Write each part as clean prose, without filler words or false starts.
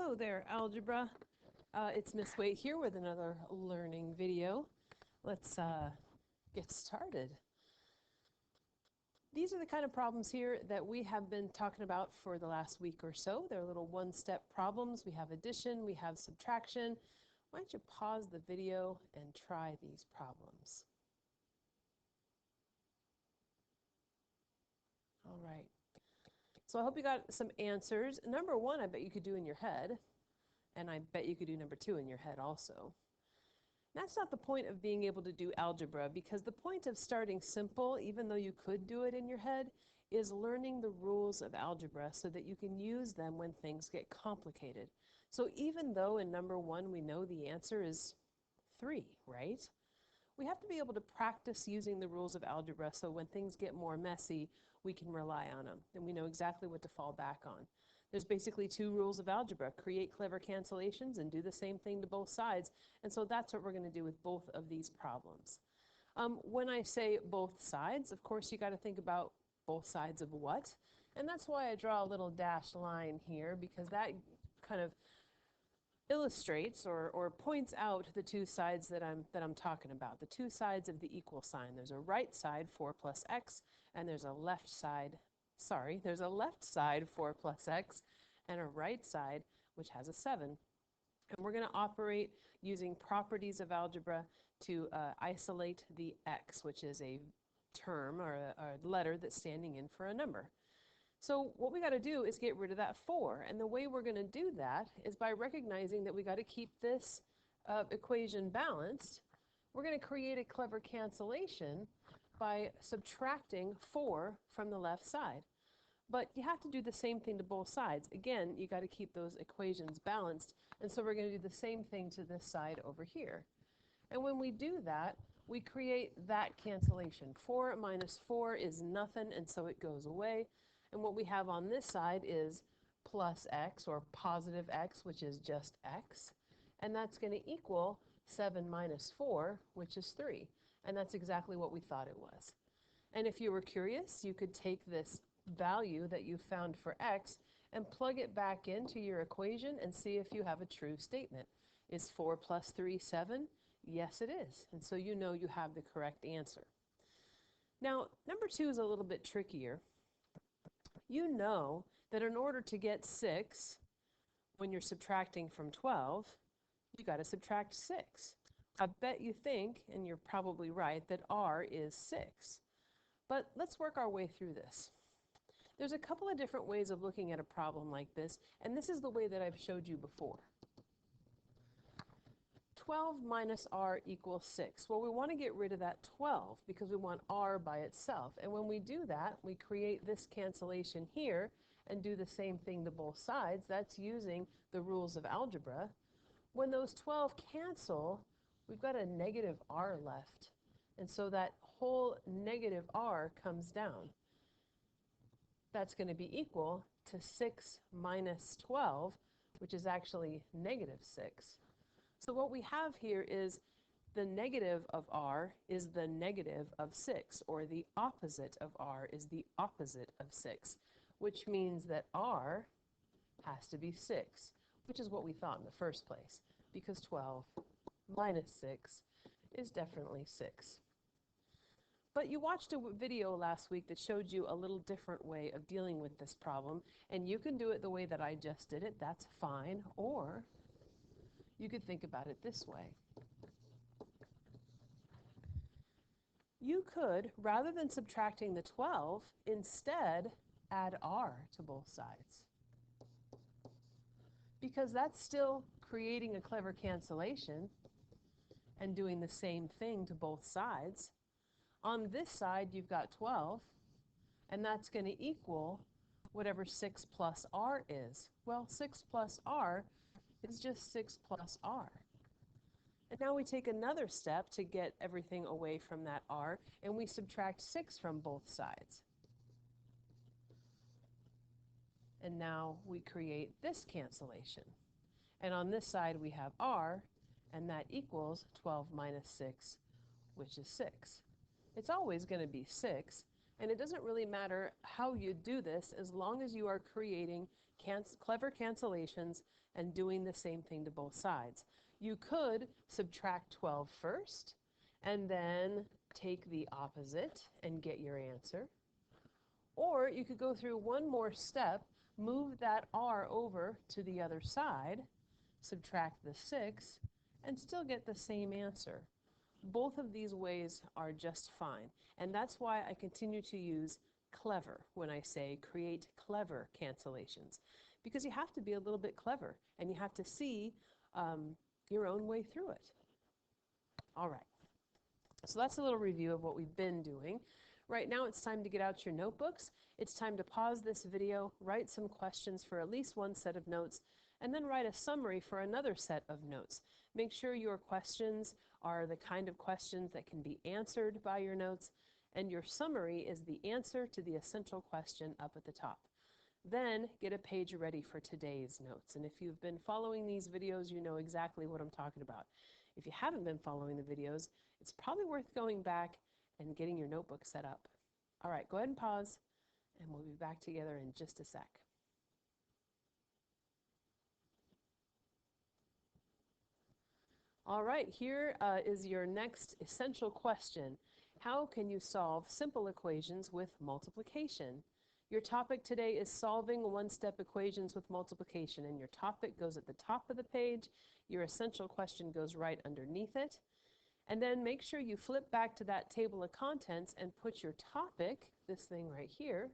Hello there, algebra. It's Miss Waite here with another learning video. Let's get started. These are the kind of problems here that we have been talking about for the last week or so. They're little one-step problems. We have addition, we have subtraction. Why don't you pause the video and try these problems? All right. So I hope you got some answers. Number one, I bet you could do in your head. And I bet you could do number two in your head also. That's not the point of being able to do algebra, because the point of starting simple, even though you could do it in your head, is learning the rules of algebra so that you can use them when things get complicated. So even though in number one we know the answer is 3, right? We have to be able to practice using the rules of algebra so when things get more messy, we can rely on them and we know exactly what to fall back on. There's basically 2 rules of algebra: create clever cancellations and do the same thing to both sides. And so that's what we're going to do with both of these problems. When I say both sides, of course, you got to think about both sides of what. And that's why I draw a little dashed line here, because that kind of illustrates or points out the 2 sides that I'm talking about, the 2 sides of the equal sign. There's a right side, 4 plus x, and there's a left side, there's a left side, 4 plus x, and a right side, which has a 7. And we're going to operate using properties of algebra to isolate the x, which is a term or a letter that's standing in for a number. So what we got to do is get rid of that 4, and the way we're going to do that is by recognizing that we got to keep this equation balanced. We're going to create a clever cancellation by subtracting 4 from the left side. But you have to do the same thing to both sides. Again, you got to keep those equations balanced, and so we're going to do the same thing to this side over here. And when we do that, we create that cancellation. 4 minus 4 is nothing, and so it goes away. And what we have on this side is plus x, or positive x, which is just x. And that's going to equal 7 minus 4, which is 3. And that's exactly what we thought it was. And if you were curious, you could take this value that you found for x and plug it back into your equation and see if you have a true statement. Is 4 plus 3 7? Yes, it is. And so you know you have the correct answer. Now, number 2 is a little bit trickier. You know that in order to get 6, when you're subtracting from 12, you got to subtract 6. I bet you think, and you're probably right, that r is 6. But let's work our way through this. There's a couple of different ways of looking at a problem like this, and this is the way that I've showed you before. 12 minus r equals 6. Well, we want to get rid of that 12 because we want r by itself. And when we do that, we create this cancellation here and do the same thing to both sides. That's using the rules of algebra. When those 12 cancel, we've got a negative r left. And so that whole negative r comes down. That's going to be equal to 6 minus 12, which is actually negative 6. So what we have here is the negative of r is the negative of 6, or the opposite of r is the opposite of 6, which means that r has to be 6, which is what we thought in the first place, because 12 minus 6 is definitely 6. But you watched a video last week that showed you a little different way of dealing with this problem, and you can do it the way that I just did it. That's fine. Or you could think about it this way. You could, rather than subtracting the 12, instead add r to both sides, because that's still creating a clever cancellation and doing the same thing to both sides. On this side, you've got 12, and that's going to equal whatever 6 plus r is. Well, 6 plus r is just 6 plus r. And now we take another step to get everything away from that r, and we subtract 6 from both sides. And now we create this cancellation. And on this side we have r, and that equals 12 minus 6, which is 6. It's always going to be 6, And it doesn't really matter how you do this as long as you are creating clever cancellations and doing the same thing to both sides. You could subtract 12 first and then take the opposite and get your answer. Or you could go through one more step, move that r over to the other side, subtract the 6, and still get the same answer. Both of these ways are just fine, and that's why I continue to use clever when I say create clever cancellations, because you have to be a little bit clever, and you have to see your own way through it. All right, so that's a little review of what we've been doing. Right now it's time to get out your notebooks. It's time to pause this video, write some questions for at least one set of notes, and then write a summary for another set of notes. Make sure your questions are the kind of questions that can be answered by your notes, and your summary is the answer to the essential question up at the top. Then get a page ready for today's notes. And if you've been following these videos, you know exactly what I'm talking about. If you haven't been following the videos, it's probably worth going back and getting your notebook set up. All right, go ahead and pause, and we'll be back together in just a sec. All right, here is your next essential question. How can you solve simple equations with multiplication? Your topic today is solving one-step equations with multiplication, and your topic goes at the top of the page. Your essential question goes right underneath it. And then make sure you flip back to that table of contents and put your topic, this thing right here,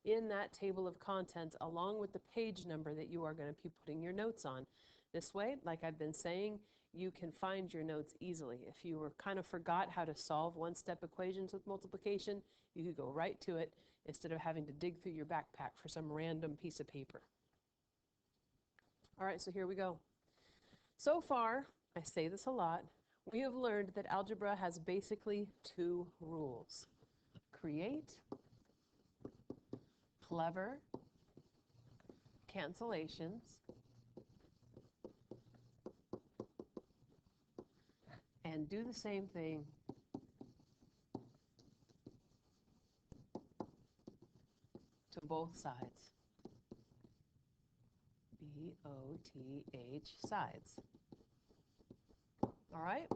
in that table of contents along with the page number that you are going to be putting your notes on. This way, like I've been saying, you can find your notes easily. If you were kind of forgot how to solve one-step equations with multiplication, you could go right to it instead of having to dig through your backpack for some random piece of paper. All right, so here we go. So far, I say this a lot, we have learned that algebra has basically two rules. Create clever cancellations and do the same thing to both sides. B-O-T-H, sides. All right?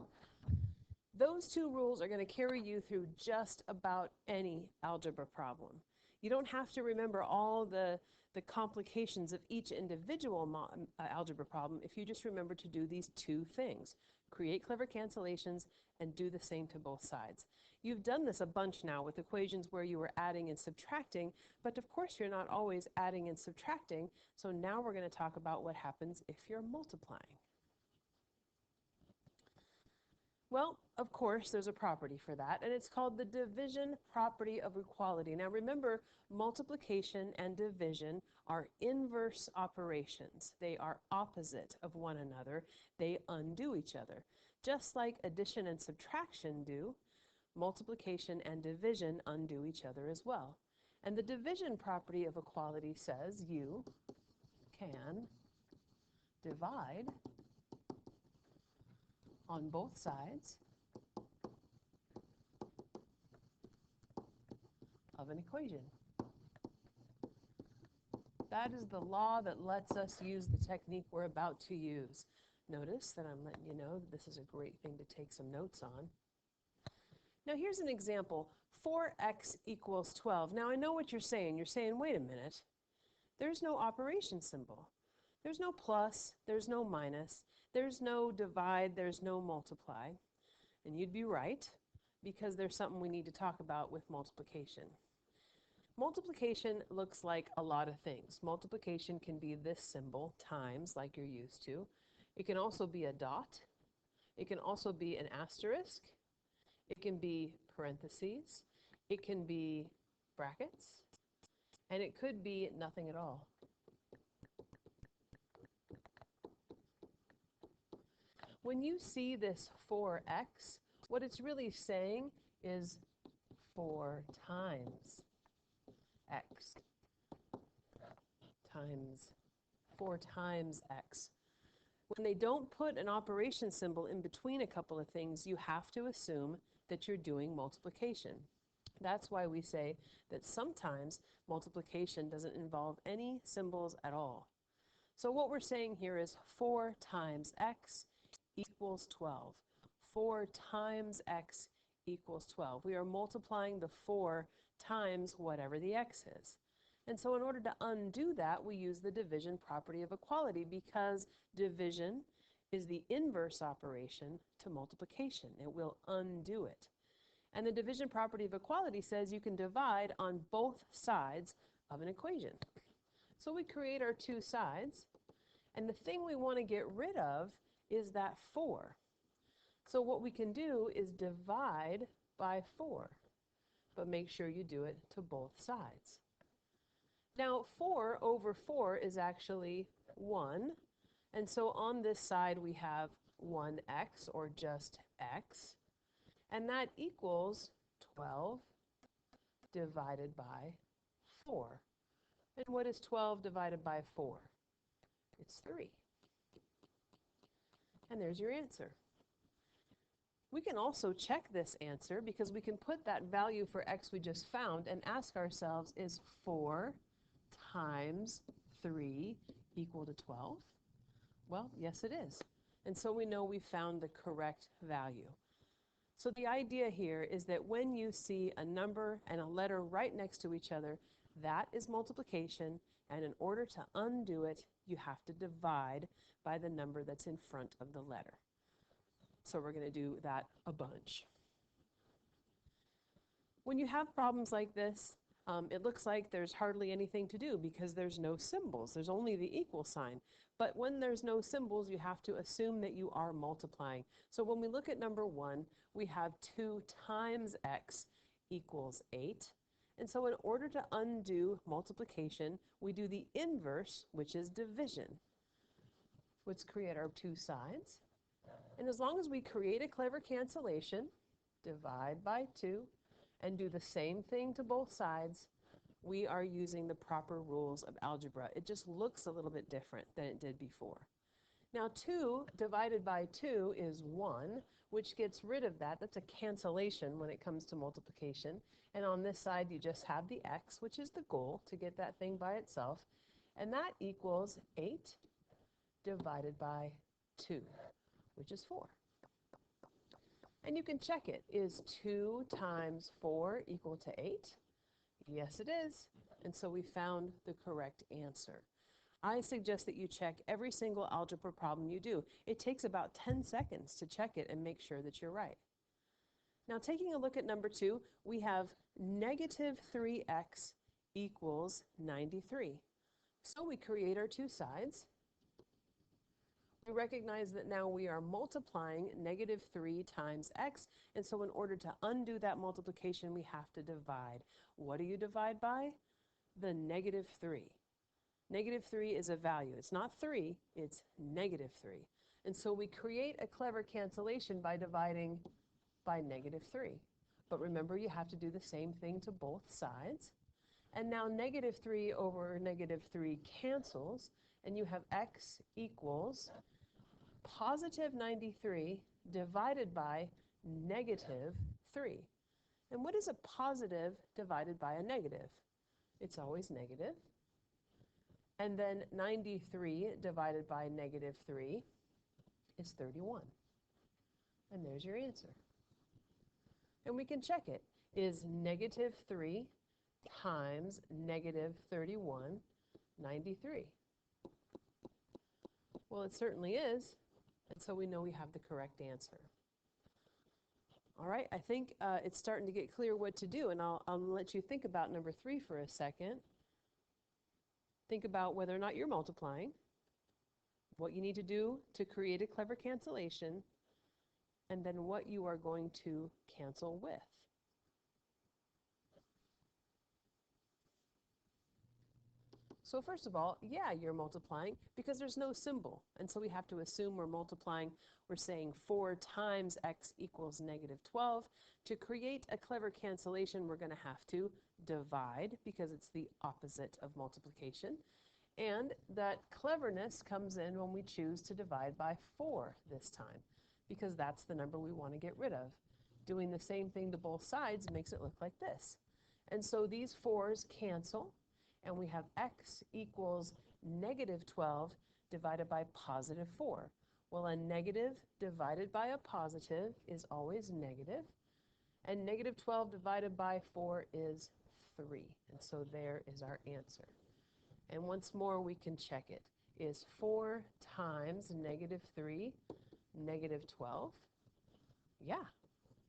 Those two rules are going to carry you through just about any algebra problem. You don't have to remember all the complications of each individual algebra problem if you just remember to do these two things. Create clever cancellations and do the same to both sides. You've done this a bunch now with equations where you were adding and subtracting, but of course you're not always adding and subtracting, so now we're going to talk about what happens if you're multiplying. Well, of course, there's a property for that, and it's called the division property of equality. Now remember, multiplication and division are inverse operations. They are opposite of one another. They undo each other. Just like addition and subtraction do, multiplication and division undo each other as well. And the division property of equality says you can divide on both sides of an equation. That is the law that lets us use the technique we're about to use. Notice that I'm letting you know that this is a great thing to take some notes on. Now here's an example. 4x equals 12. Now I know what you're saying. You're saying, wait a minute. There's no operation symbol. There's no plus, there's no minus, there's no divide, there's no multiply. And you'd be right, because there's something we need to talk about with multiplication. Multiplication looks like a lot of things. Multiplication can be this symbol, times, like you're used to. It can also be a dot. It can also be an asterisk. It can be parentheses. It can be brackets. And it could be nothing at all. When you see this 4x, what it's really saying is 4 times x times 4 times x. When they don't put an operation symbol in between a couple of things, you have to assume that you're doing multiplication. That's why we say that sometimes multiplication doesn't involve any symbols at all. So what we're saying here is 4 times x equals 12. 4 times x equals 12. We are multiplying the 4 times whatever the x is. And so in order to undo that, we use the division property of equality, because division is the inverse operation to multiplication. It will undo it. And the division property of equality says you can divide on both sides of an equation. So we create our two sides, and the thing we want to get rid of is that 4. So what we can do is divide by 4, but make sure you do it to both sides. Now 4 over 4 is actually 1, and so on this side we have 1x, or just x, and that equals 12 divided by 4. And what is 12 divided by 4? It's 3. And there's your answer. We can also check this answer, because we can put that value for x we just found and ask ourselves, is 4 times 3 equal to 12? Well, yes it is. And so we know we found the correct value. So the idea here is that when you see a number and a letter right next to each other, that is multiplication, and in order to undo it, you have to divide by the number that's in front of the letter. So we're going to do that a bunch. When you have problems like this, it looks like there's hardly anything to do because there's no symbols. There's only the equal sign. But when there's no symbols, you have to assume that you are multiplying. So when we look at number 1, we have 2 times x equals 8. And so in order to undo multiplication, we do the inverse, which is division. Let's create our two sides. And as long as we create a clever cancellation, divide by 2, and do the same thing to both sides, we are using the proper rules of algebra. It just looks a little bit different than it did before. Now 2 divided by 2 is 1, which gets rid of that. That's a cancellation when it comes to multiplication. And on this side you just have the x, which is the goal, to get that thing by itself. And that equals 8 divided by 2, which is 4. And you can check it. Is 2 times 4 equal to 8? Yes, it is. And so we found the correct answer. I suggest that you check every single algebra problem you do. It takes about 10 seconds to check it and make sure that you're right. Now, taking a look at number 2, we have negative 3x equals 93. So we create our two sides. We recognize that now we are multiplying negative 3 times x, and so in order to undo that multiplication, we have to divide. What do you divide by? The negative 3. Negative 3 is a value. It's not 3, it's negative 3. And so we create a clever cancellation by dividing by negative 3. But remember, you have to do the same thing to both sides. And now negative 3 over negative 3 cancels, and you have x equals positive 93 divided by negative 3. And what is a positive divided by a negative? It's always negative. And then 93 divided by negative 3 is 31. And there's your answer. And we can check it. Is negative 3 times negative 31 93? Well, it certainly is. And so we know we have the correct answer. All right, I think it's starting to get clear what to do, and I'll let you think about number 3 for a second. Think about whether or not you're multiplying, what you need to do to create a clever cancellation, and then what you are going to cancel with. So first of all, yeah, you're multiplying because there's no symbol. And so we have to assume we're multiplying. We're saying 4 times x equals negative 12. To create a clever cancellation, we're going to have to divide because it's the opposite of multiplication. And that cleverness comes in when we choose to divide by 4 this time, because that's the number we want to get rid of. Doing the same thing to both sides makes it look like this. And so these 4's cancel, and we have x equals negative 12 divided by positive 4. Well, a negative divided by a positive is always negative, and negative 12 divided by 4 is 3. And so there is our answer. And once more, we can check it. Is 4 times negative 3 negative 12? Yeah,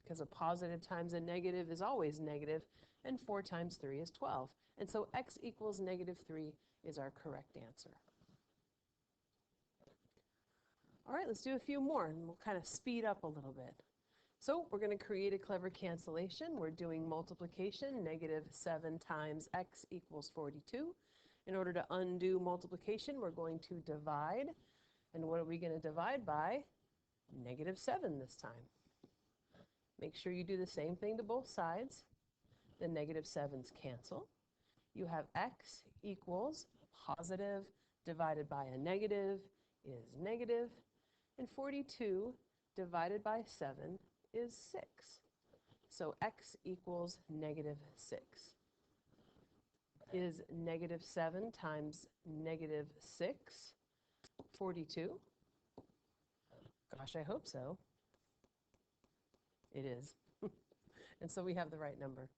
because a positive times a negative is always negative, and 4 times 3 is 12. And so x equals negative 3 is our correct answer. All right, let's do a few more, and we'll kind of speed up a little bit. So we're going to create a clever cancellation. We're doing multiplication. Negative 7 times x equals 42. In order to undo multiplication, we're going to divide. And what are we going to divide by? Negative 7 this time. Make sure you do the same thing to both sides. The negative 7's cancel. You have x equals positive divided by a negative is negative, and 42 divided by 7 is 6. So x equals negative 6. Is negative 7 times negative 6 42? Gosh, I hope so. It is. And so we have the right number.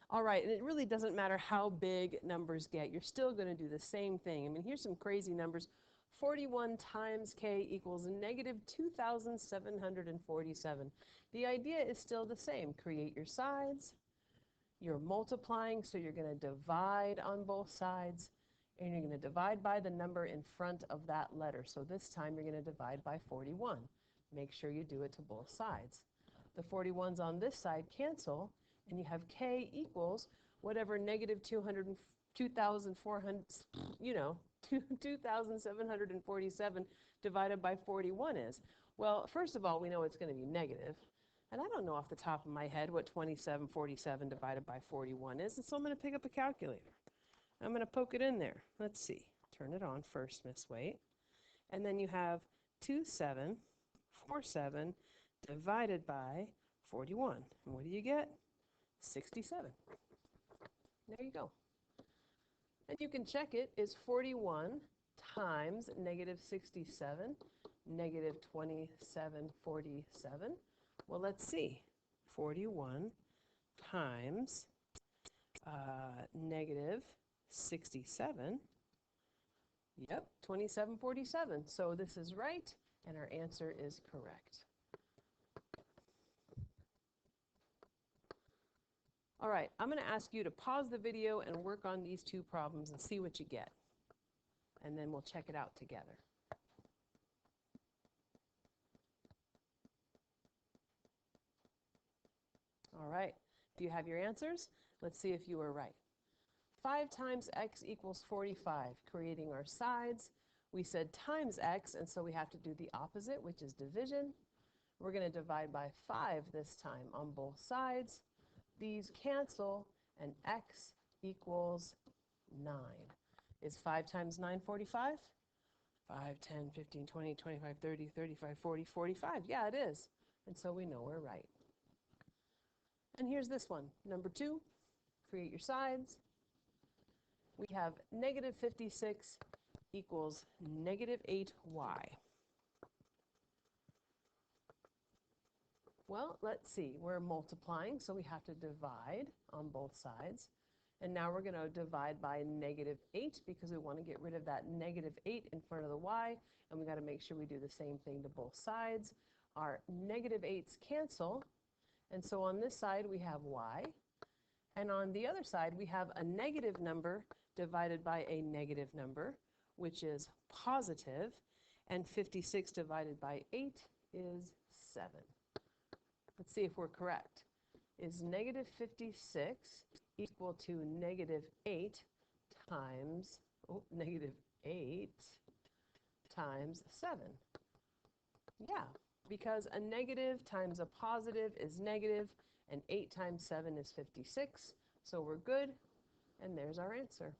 All right, and it really doesn't matter how big numbers get. You're still going to do the same thing. I mean, here's some crazy numbers. 41 times k equals negative 2,747. The idea is still the same. Create your sides. You're multiplying, so you're going to divide on both sides, and you're going to divide by the number in front of that letter. So this time you're going to divide by 41. Make sure you do it to both sides. The 41s on this side cancel, and you have k equals whatever negative 2,400, 2,747 divided by 41 is. Well, first of all, we know it's going to be negative. And I don't know off the top of my head what 2747 divided by 41 is, and so I'm going to pick up a calculator. I'm going to poke it in there. Let's see. Turn it on first, Miss Waite. And then you have 2747 divided by 41. And what do you get? 67. There you go. And you can check it. Is 41 times negative 67 negative 2747? Well, let's see. 41 times negative 67. Yep, 2747. So this is right, and our answer is correct. All right, I'm going to ask you to pause the video and work on these two problems and see what you get. And then we'll check it out together. All right, do you have your answers? Let's see if you were right. 5 times x equals 45, creating our sides. We said times x, and so we have to do the opposite, which is division. We're going to divide by 5 this time on both sides. These cancel, and x equals 9. Is 5 times 9 45? 5, 10, 15, 20, 25, 30, 35, 40, 45. Yeah, it is. And so we know we're right. And here's this one. Number 2, create your sides. We have negative 56 equals negative 8y. Well, let's see. We're multiplying, so we have to divide on both sides. And now we're going to divide by negative 8 because we want to get rid of that negative 8 in front of the y. And we got to make sure we do the same thing to both sides. Our negative 8's cancel. And so on this side, we have y. And on the other side, we have a negative number divided by a negative number, which is positive. And 56 divided by 8 is 7. Let's see if we're correct. Is negative 56 equal to negative 8 times, negative 8 times 7? Yeah, because a negative times a positive is negative, and 8 times 7 is 56. So we're good, and there's our answer.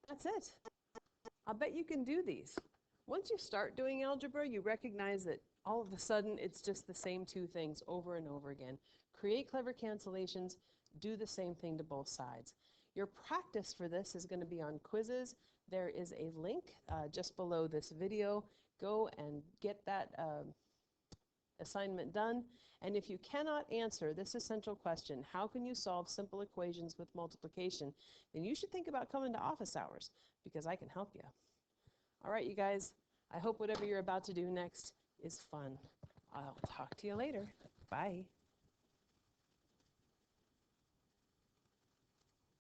That's it. I'll bet you can do these. Once you start doing algebra, you recognize that all of a sudden it's just the same two things over and over again. Create clever cancellations, do the same thing to both sides. Your practice for this is going to be on quizzes. There is a link just below this video. Go and get that assignment done. And if you cannot answer this essential question, how can you solve simple equations with multiplication, then you should think about coming to office hours, because I can help you. All right, you guys, I hope whatever you're about to do next is fun. I'll talk to you later. Bye.